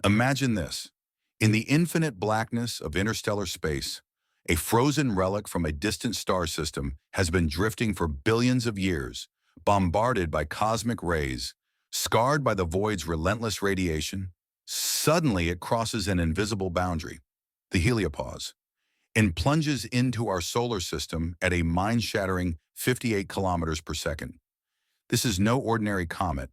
Imagine this. In the infinite blackness of interstellar space, a frozen relic from a distant star system has been drifting for billions of years, bombarded by cosmic rays, scarred by the void's relentless radiation. Suddenly, it crosses an invisible boundary, the heliopause, and plunges into our solar system at a mind-shattering 58 kilometers per second. This is no ordinary comet.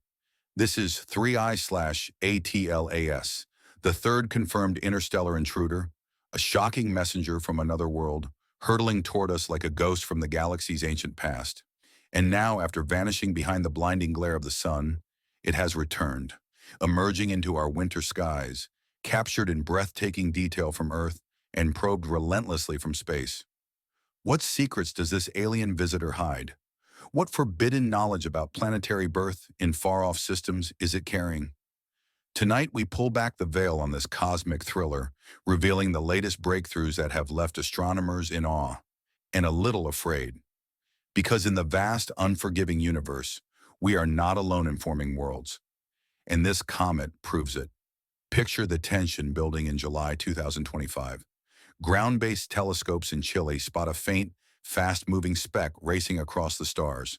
This is 3I/ATLAS, the third confirmed interstellar intruder, a shocking messenger from another world, hurtling toward us like a ghost from the galaxy's ancient past. And now, after vanishing behind the blinding glare of the sun, it has returned, emerging into our winter skies, captured in breathtaking detail from Earth, and probed relentlessly from space. What secrets does this alien visitor hide? What forbidden knowledge about planetary birth in far-off systems is it carrying? Tonight, we pull back the veil on this cosmic thriller, revealing the latest breakthroughs that have left astronomers in awe and a little afraid. Because in the vast, unforgiving universe, we are not alone in forming worlds. And this comet proves it. Picture the tension building in July 2025. Ground-based telescopes in Chile spot a faint, fast-moving speck racing across the stars.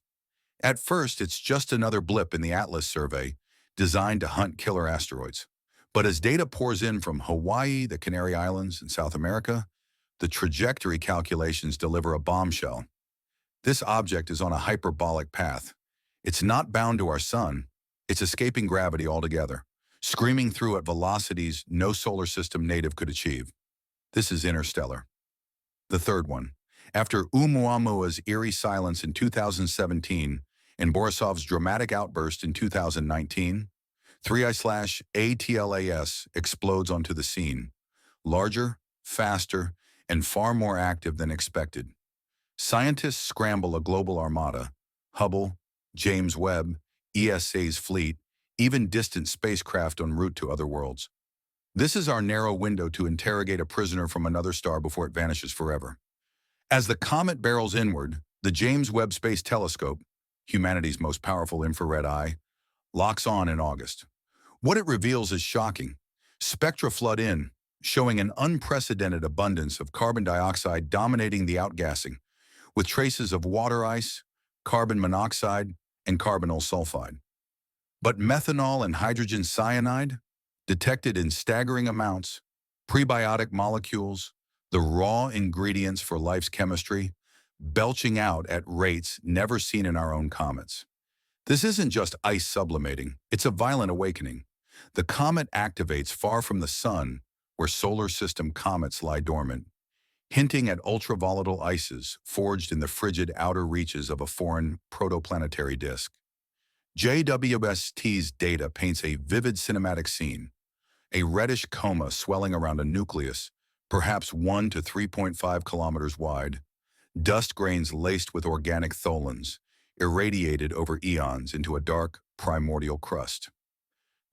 At first, it's just another blip in the Atlas survey, designed to hunt killer asteroids. But as data pours in from Hawaii, the Canary Islands, and South America, the trajectory calculations deliver a bombshell. This object is on a hyperbolic path. It's not bound to our sun. It's escaping gravity altogether, screaming through at velocities no solar system native could achieve. This is Interstellar. The third one. After Oumuamua's eerie silence in 2017 and Borisov's dramatic outburst in 2019, 3I/ATLAS explodes onto the scene, larger, faster, and far more active than expected. Scientists scramble a global armada, Hubble, James Webb, ESA's fleet, even distant spacecraft en route to other worlds. This is our narrow window to interrogate a prisoner from another star before it vanishes forever. As the comet barrels inward, the James Webb Space Telescope, humanity's most powerful infrared eye, locks on in August. What it reveals is shocking. Spectra flood in, showing an unprecedented abundance of carbon dioxide dominating the outgassing, with traces of water ice, carbon monoxide, and carbonyl sulfide. But methanol and hydrogen cyanide, detected in staggering amounts, prebiotic molecules, the raw ingredients for life's chemistry, belching out at rates never seen in our own comets. This isn't just ice sublimating, it's a violent awakening. The comet activates far from the sun, where solar system comets lie dormant, hinting at ultra-volatile ices forged in the frigid outer reaches of a foreign protoplanetary disk. JWST's data paints a vivid cinematic scene, a reddish coma swelling around a nucleus, perhaps 1 to 3.5 kilometers wide, dust grains laced with organic tholins, irradiated over eons into a dark, primordial crust.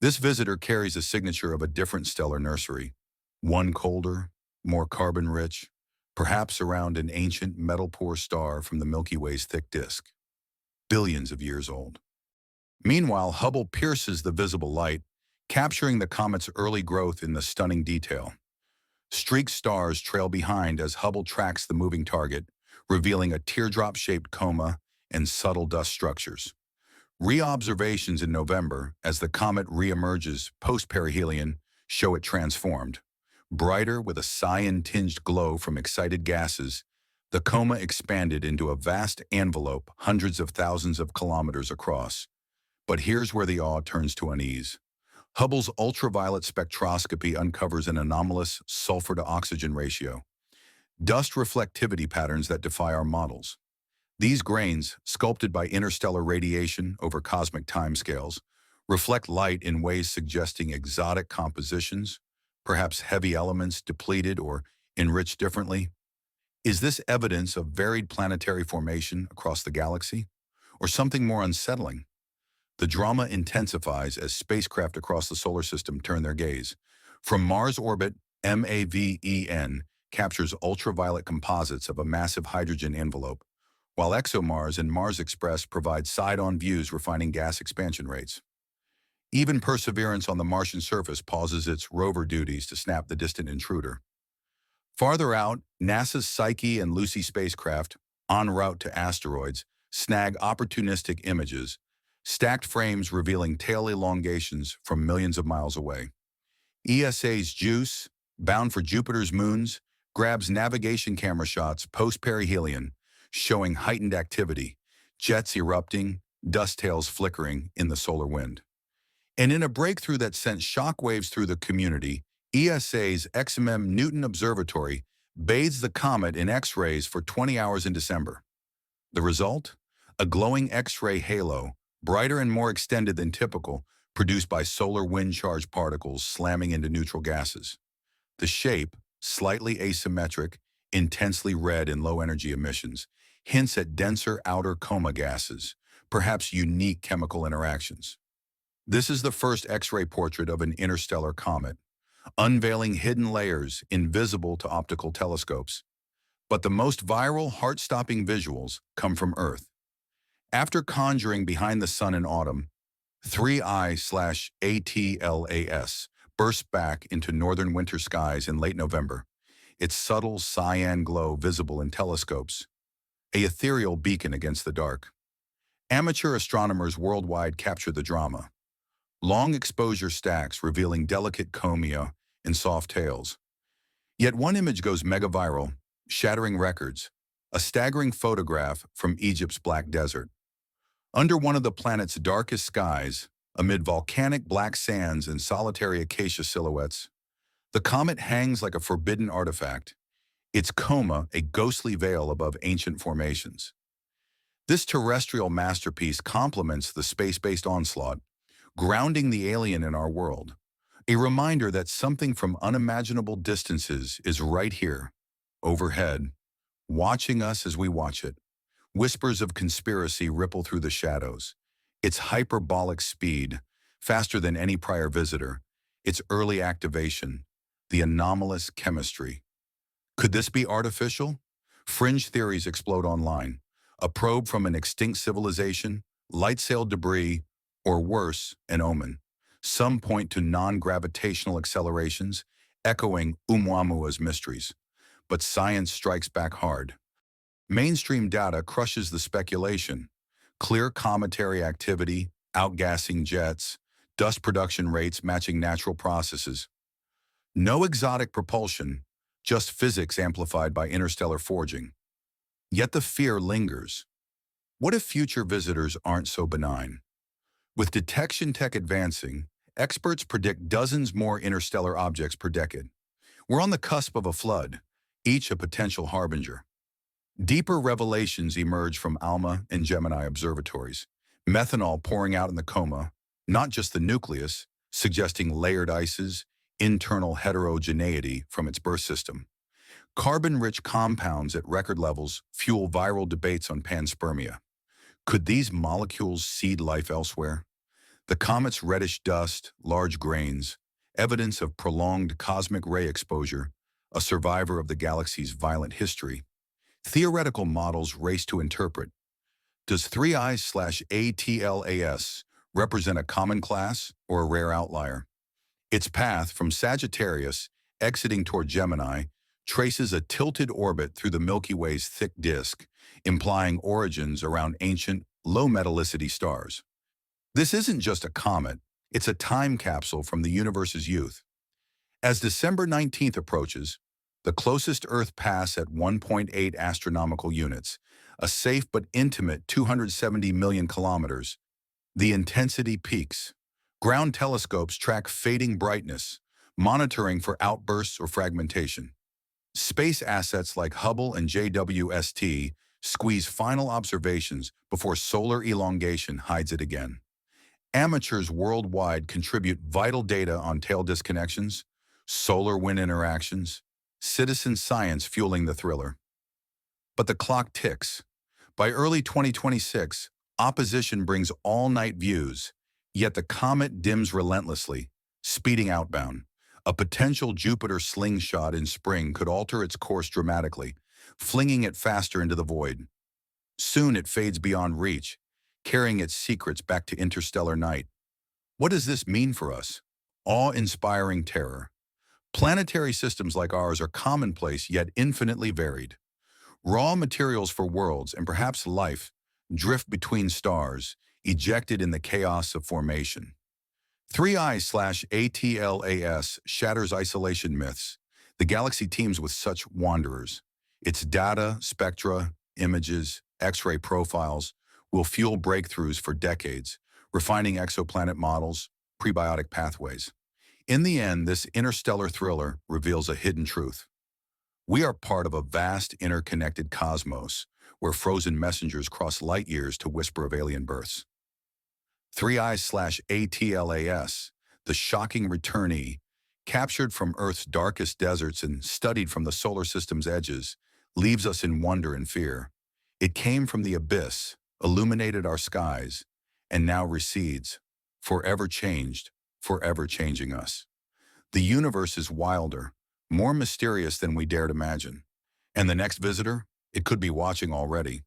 This visitor carries a signature of a different stellar nursery, one colder, more carbon-rich, perhaps around an ancient metal-poor star from the Milky Way's thick disk, billions of years old. Meanwhile, Hubble pierces the visible light, capturing the comet's early growth in the stunning detail. Streaked stars trail behind as Hubble tracks the moving target, revealing a teardrop-shaped coma and subtle dust structures. Re-observations in November, as the comet re-emerges post-perihelion, show it transformed. Brighter with a cyan-tinged glow from excited gases, the coma expanded into a vast envelope hundreds of thousands of kilometers across. But here's where the awe turns to unease. Hubble's ultraviolet spectroscopy uncovers an anomalous sulfur-to-oxygen ratio, dust reflectivity patterns that defy our models. These grains, sculpted by interstellar radiation over cosmic timescales, reflect light in ways suggesting exotic compositions, perhaps heavy elements depleted or enriched differently. Is this evidence of varied planetary formation across the galaxy, or something more unsettling? The drama intensifies as spacecraft across the solar system turn their gaze. From Mars orbit, MAVEN captures ultraviolet composites of a massive hydrogen envelope, while ExoMars and Mars Express provide side-on views refining gas expansion rates. Even Perseverance on the Martian surface pauses its rover duties to snap the distant intruder. Farther out, NASA's Psyche and Lucy spacecraft, en route to asteroids, snag opportunistic images, stacked frames revealing tail elongations from millions of miles away. ESA's JUICE, bound for Jupiter's moons, grabs navigation camera shots post-perihelion, showing heightened activity, jets erupting, dust tails flickering in the solar wind. And in a breakthrough that sent shockwaves through the community, ESA's XMM Newton Observatory bathes the comet in X-rays for 20 hours in December. The result? A glowing X-ray halo, brighter and more extended than typical, produced by solar wind-charged particles slamming into neutral gases. The shape, slightly asymmetric, intensely red in low-energy emissions, hints at denser outer coma gases, perhaps unique chemical interactions. This is the first X-ray portrait of an interstellar comet, unveiling hidden layers invisible to optical telescopes. But the most viral, heart-stopping visuals come from Earth. After conjuring behind the sun in autumn, 3I/ATLAS bursts back into northern winter skies in late November, its subtle cyan glow visible in telescopes, a ethereal beacon against the dark. Amateur astronomers worldwide capture the drama. Long exposure stacks revealing delicate comia and soft tails. Yet one image goes mega-viral, shattering records, a staggering photograph from Egypt's Black Desert. Under one of the planet's darkest skies, amid volcanic black sands and solitary acacia silhouettes, the comet hangs like a forbidden artifact, its coma a ghostly veil above ancient formations. This terrestrial masterpiece complements the space-based onslaught, grounding the alien in our world, a reminder that something from unimaginable distances is right here, overhead, watching us as we watch it. Whispers of conspiracy ripple through the shadows. Its hyperbolic speed, faster than any prior visitor, its early activation, the anomalous chemistry. Could this be artificial? Fringe theories explode online. A probe from an extinct civilization, light-sailed debris, or worse, an omen. Some point to non-gravitational accelerations, echoing Oumuamua's mysteries. But science strikes back hard. Mainstream data crushes the speculation. Clear cometary activity, outgassing jets, dust production rates matching natural processes. No exotic propulsion, just physics amplified by interstellar forging. Yet the fear lingers. What if future visitors aren't so benign? With detection tech advancing, experts predict dozens more interstellar objects per decade. We're on the cusp of a flood, each a potential harbinger. Deeper revelations emerge from ALMA and Gemini observatories. Methanol pouring out in the coma, not just the nucleus, suggesting layered ices, internal heterogeneity from its birth system. Carbon-rich compounds at record levels fuel viral debates on panspermia. Could these molecules seed life elsewhere? The comet's reddish dust, large grains, evidence of prolonged cosmic ray exposure, a survivor of the galaxy's violent history. Theoretical models race to interpret. Does 3I/ATLAS represent a common class or a rare outlier? Its path from Sagittarius, exiting toward Gemini, traces a tilted orbit through the Milky Way's thick disk, implying origins around ancient, low-metallicity stars. This isn't just a comet, it's a time capsule from the universe's youth. As December 19th approaches, the closest Earth pass at 1.8 astronomical units, a safe but intimate 270 million kilometers, the intensity peaks. Ground telescopes track fading brightness, monitoring for outbursts or fragmentation. Space assets like Hubble and JWST squeeze final observations before solar elongation hides it again. Amateurs worldwide contribute vital data on tail disconnections, solar wind interactions, citizen science fueling the thriller. But the clock ticks. By early 2026, opposition brings all-night views, yet the comet dims relentlessly, speeding outbound. A potential Jupiter slingshot in spring could alter its course dramatically, flinging it faster into the void. Soon it fades beyond reach, carrying its secrets back to interstellar night. What does this mean for us? Awe-inspiring terror. Planetary systems like ours are commonplace yet infinitely varied. Raw materials for worlds and perhaps life drift between stars, ejected in the chaos of formation. 3I/ATLAS shatters isolation myths. The galaxy teems with such wanderers. Its data, spectra, images, X-ray profiles will fuel breakthroughs for decades, refining exoplanet models, prebiotic pathways. In the end, this interstellar thriller reveals a hidden truth. We are part of a vast, interconnected cosmos where frozen messengers cross light years to whisper of alien births. 3I/ATLAS, the shocking returnee, captured from Earth's darkest deserts and studied from the solar system's edges, leaves us in wonder and fear. It came from the abyss, illuminated our skies, and now recedes, forever changed, forever changing us. The universe is wilder, more mysterious than we dared imagine. And the next visitor? It could be watching already.